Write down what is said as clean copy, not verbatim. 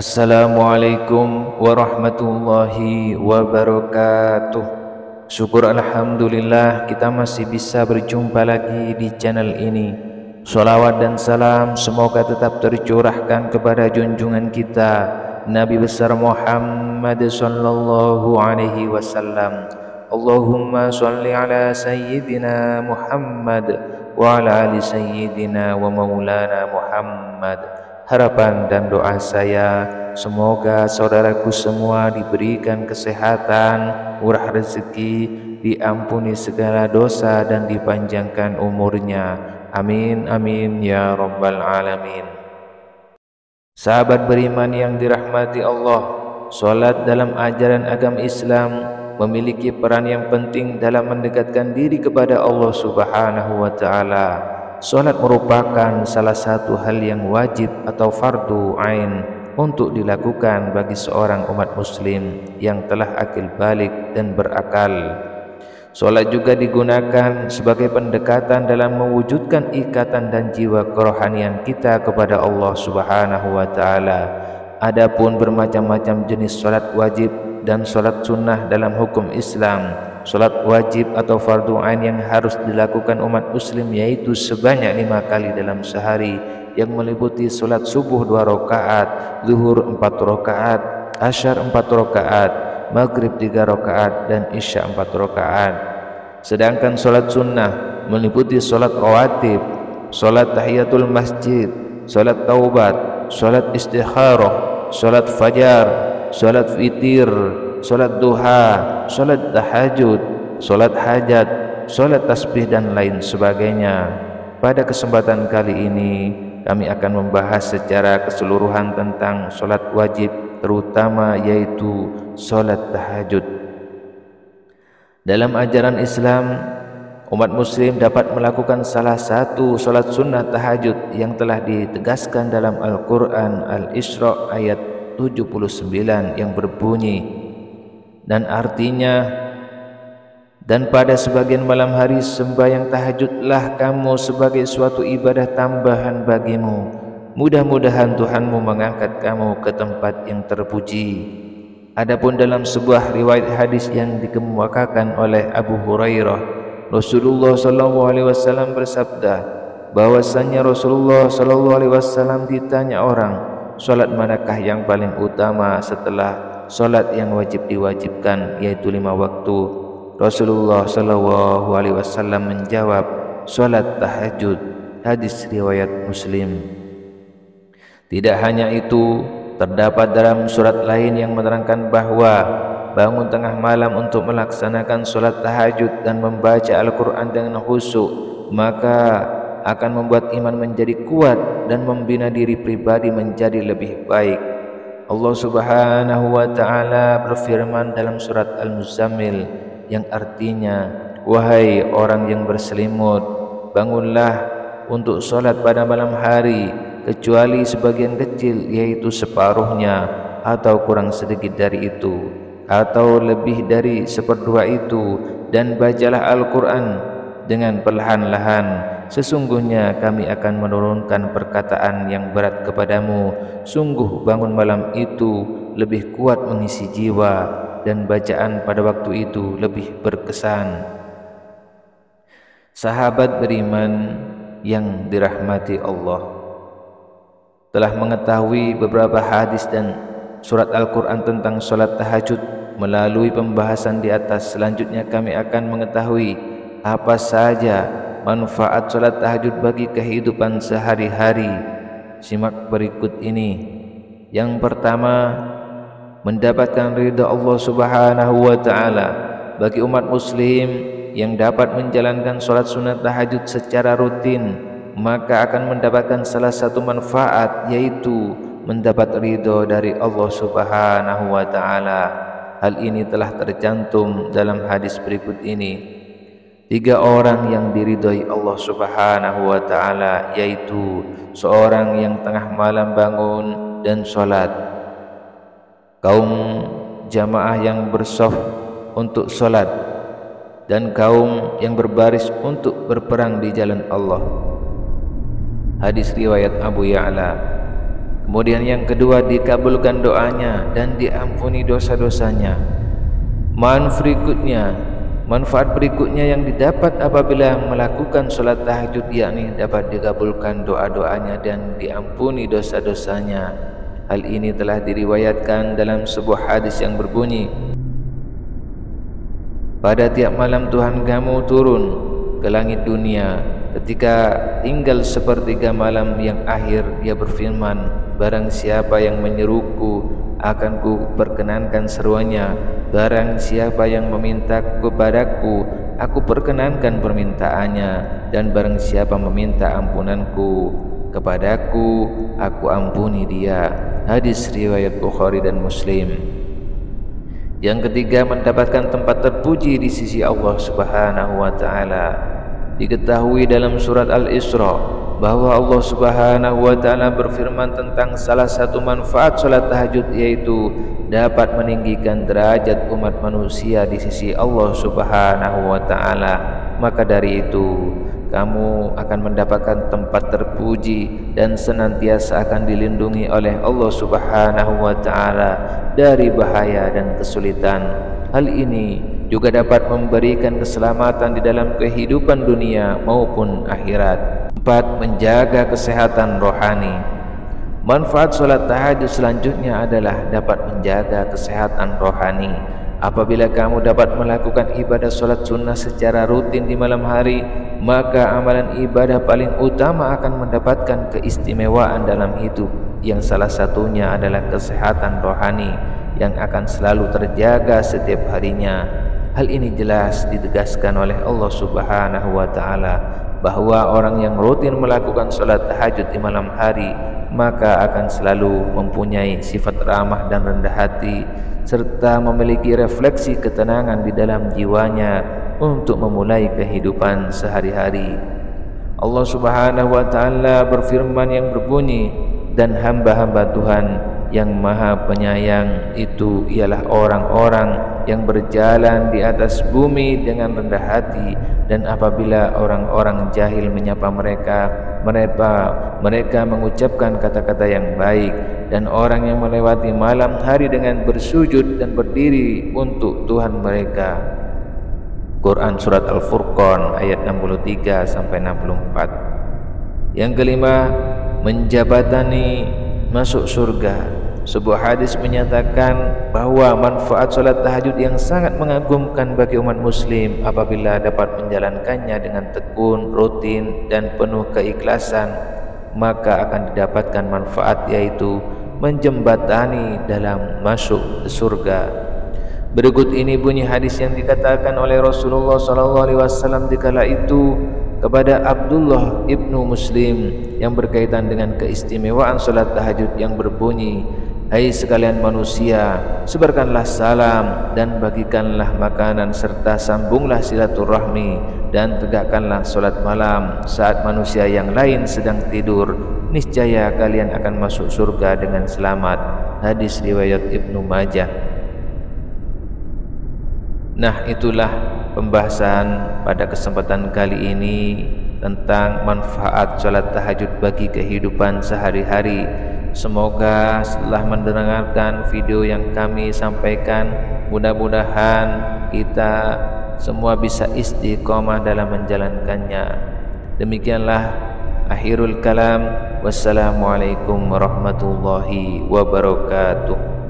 Assalamualaikum warahmatullahi wabarakatuh. Syukur alhamdulillah kita masih bisa berjumpa lagi di channel ini. Sholawat dan salam semoga tetap tercurahkan kepada junjungan kita Nabi besar Muhammad sallallahu alaihi wasallam. Allahumma sholli ala sayyidina Muhammad wa ala ali sayyidina wa maulana Muhammad. Harapan dan doa saya, semoga saudaraku semua diberikan kesehatan, murah rezeki, diampuni segala dosa dan dipanjangkan umurnya. Amin amin ya rabbal alamin. Sahabat beriman yang dirahmati Allah, salat dalam ajaran agama Islam memiliki peran yang penting dalam mendekatkan diri kepada Allah Subhanahu wa taala. Salat merupakan salah satu hal yang wajib atau fardu ain untuk dilakukan bagi seorang umat muslim yang telah akil balik dan berakal. Salat juga digunakan sebagai pendekatan dalam mewujudkan ikatan dan jiwa kerohanian kita kepada Allah Subhanahu wa taala. Adapun bermacam-macam jenis salat wajib dan salat sunnah dalam hukum Islam. Salat wajib atau fardu ain yang harus dilakukan umat muslim yaitu sebanyak 5 kali dalam sehari, yang meliputi salat subuh 2 rakaat, zuhur 4 rakaat, asyar 4 rakaat, maghrib 3 rakaat dan isya 4 rakaat. Sedangkan salat sunnah meliputi salat rawatib, salat tahiyatul masjid, salat taubat, salat istikharah, salat fajar, salat witir, salat duha, salat tahajud, salat hajat, salat tasbih dan lain sebagainya. Pada kesempatan kali ini kami akan membahas secara keseluruhan tentang salat wajib, terutama yaitu salat tahajud. Dalam ajaran Islam, umat muslim dapat melakukan salah satu salat sunnah tahajud yang telah ditegaskan dalam Al-Quran Al-Isra ayat 79 yang berbunyi, dan artinya, dan pada sebagian malam hari sembahyang tahajudlah kamu sebagai suatu ibadah tambahan bagimu. Mudah-mudahan Tuhanmu mengangkat kamu ke tempat yang terpuji. Adapun dalam sebuah riwayat hadis yang dikemukakan oleh Abu Hurairah, Rasulullah sallallahu alaihi wasallam bersabda bahwasanya Rasulullah sallallahu alaihi wasallam ditanya orang, salat manakah yang paling utama setelah salat yang wajib diwajibkan, yaitu 5 waktu. Rasulullah sallallahu alaihi wasallam menjawab, salat tahajud. Hadis riwayat Muslim. Tidak hanya itu, terdapat dalam surat lain yang menerangkan bahwa bangun tengah malam untuk melaksanakan salat tahajud dan membaca Al-Quran dengan khusyuk maka akan membuat iman menjadi kuat dan membina diri pribadi menjadi lebih baik. Allah Subhanahu wa taala berfirman dalam surat Al-Muzammil yang artinya, wahai orang yang berselimut, bangunlah untuk salat pada malam hari kecuali sebagian kecil, yaitu separuhnya atau kurang sedikit dari itu atau lebih dari 1/2 itu, dan bacalah Al-Quran dengan perlahan-lahan. Sesungguhnya kami akan menurunkan perkataan yang berat kepadamu. Sungguh bangun malam itu lebih kuat mengisi jiwa, dan bacaan pada waktu itu lebih berkesan. Sahabat beriman yang dirahmati Allah, telah mengetahui beberapa hadis dan surat Al-Quran tentang salat tahajud melalui pembahasan di atas. Selanjutnya kami akan mengetahui apa saja manfaat salat tahajud bagi kehidupan sehari-hari. Simak berikut ini. Yang pertama, mendapatkan ridha Allah Subhanahu wa taala. Bagi umat muslim yang dapat menjalankan salat sunat tahajud secara rutin, maka akan mendapatkan salah satu manfaat, yaitu mendapat ridha dari Allah Subhanahu wa taala. Hal ini telah tercantum dalam hadis berikut ini. 3 orang yang diridhai Allah Subhanahu wa taala, yaitu seorang yang tengah malam bangun dan salat, kaum jamaah yang bersaf untuk salat, dan kaum yang berbaris untuk berperang di jalan Allah. Hadis riwayat Abu Ya'la. Kemudian yang kedua, dikabulkan doanya dan diampuni dosa-dosanya. Manfaat berikutnya yang didapat apabila melakukan solat tahajud, yakni dapat dikabulkan doa-doanya dan diampuni dosa-dosanya. Hal ini telah diriwayatkan dalam sebuah hadis yang berbunyi, pada tiap malam Tuhan kamu turun ke langit dunia. Ketika tinggal sepertiga malam yang akhir, Dia berfirman, barang siapa yang menyeruku, akan ku perkenankan seruannya. Barang siapa yang meminta kepadaku, aku perkenankan permintaannya. Dan barang siapa meminta ampunanku kepadaku, aku ampuni dia. Hadis riwayat Bukhari dan Muslim. Yang ketiga, mendapatkan tempat terpuji di sisi Allah Subhanahu wa taala. Diketahui dalam surat Al-Isra bahwa Allah Subhanahu wa taala berfirman tentang salah satu manfaat salat tahajud, yaitu dapat meninggikan derajat umat manusia di sisi Allah Subhanahu wa taala. Maka dari itu, kamu akan mendapatkan tempat terpuji dan senantiasa akan dilindungi oleh Allah Subhanahu wa taala dari bahaya dan kesulitan. Hal ini juga dapat memberikan keselamatan di dalam kehidupan dunia maupun akhirat. 4. Menjaga kesehatan rohani. Manfaat solat tahajud selanjutnya adalah dapat menjaga kesehatan rohani. Apabila kamu dapat melakukan ibadah solat sunnah secara rutin di malam hari, maka amalan ibadah paling utama akan mendapatkan keistimewaan dalam hidup, yang salah satunya adalah kesehatan rohani yang akan selalu terjaga setiap harinya. Hal ini jelas ditegaskan oleh Allah Subhanahu wa taala bahwa orang yang rutin melakukan salat tahajud di malam hari maka akan selalu mempunyai sifat ramah dan rendah hati serta memiliki refleksi ketenangan di dalam jiwanya untuk memulai kehidupan sehari-hari. Allah Subhanahu wa taala berfirman yang berbunyi, dan hamba-hamba Tuhan yang maha penyayang itu ialah orang-orang yang berjalan di atas bumi dengan rendah hati, dan apabila orang-orang jahil menyapa mereka mengucapkan kata-kata yang baik, dan orang yang melewati malam hari dengan bersujud dan berdiri untuk Tuhan mereka. Quran Surat Al-Furqan ayat 63 sampai 64. Yang kelima, menjabatani masuk surga. Sebuah hadis menyatakan bahwa manfaat salat tahajud yang sangat mengagumkan bagi umat muslim apabila dapat menjalankannya dengan tekun, rutin dan penuh keikhlasan, maka akan didapatkan manfaat, yaitu menjembatani dalam masuk ke surga. Berikut ini bunyi hadis yang dikatakan oleh Rasulullah SAW dikala itu kepada Abdullah ibnu Muslim yang berkaitan dengan keistimewaan salat tahajud yang berbunyi, hai sekalian manusia, sebarkanlah salam dan bagikanlah makanan serta sambunglah silaturahmi dan tegakkanlah salat malam saat manusia yang lain sedang tidur, niscaya kalian akan masuk surga dengan selamat. Hadis riwayat Ibnu Majah. Nah, itulah pembahasan pada kesempatan kali ini tentang manfaat salat tahajud bagi kehidupan sehari-hari. Semoga setelah mendengarkan video yang kami sampaikan, mudah-mudahan kita semua bisa istiqomah dalam menjalankannya. Demikianlah akhirul kalam. Wassalamualaikum warahmatullahi wabarakatuh.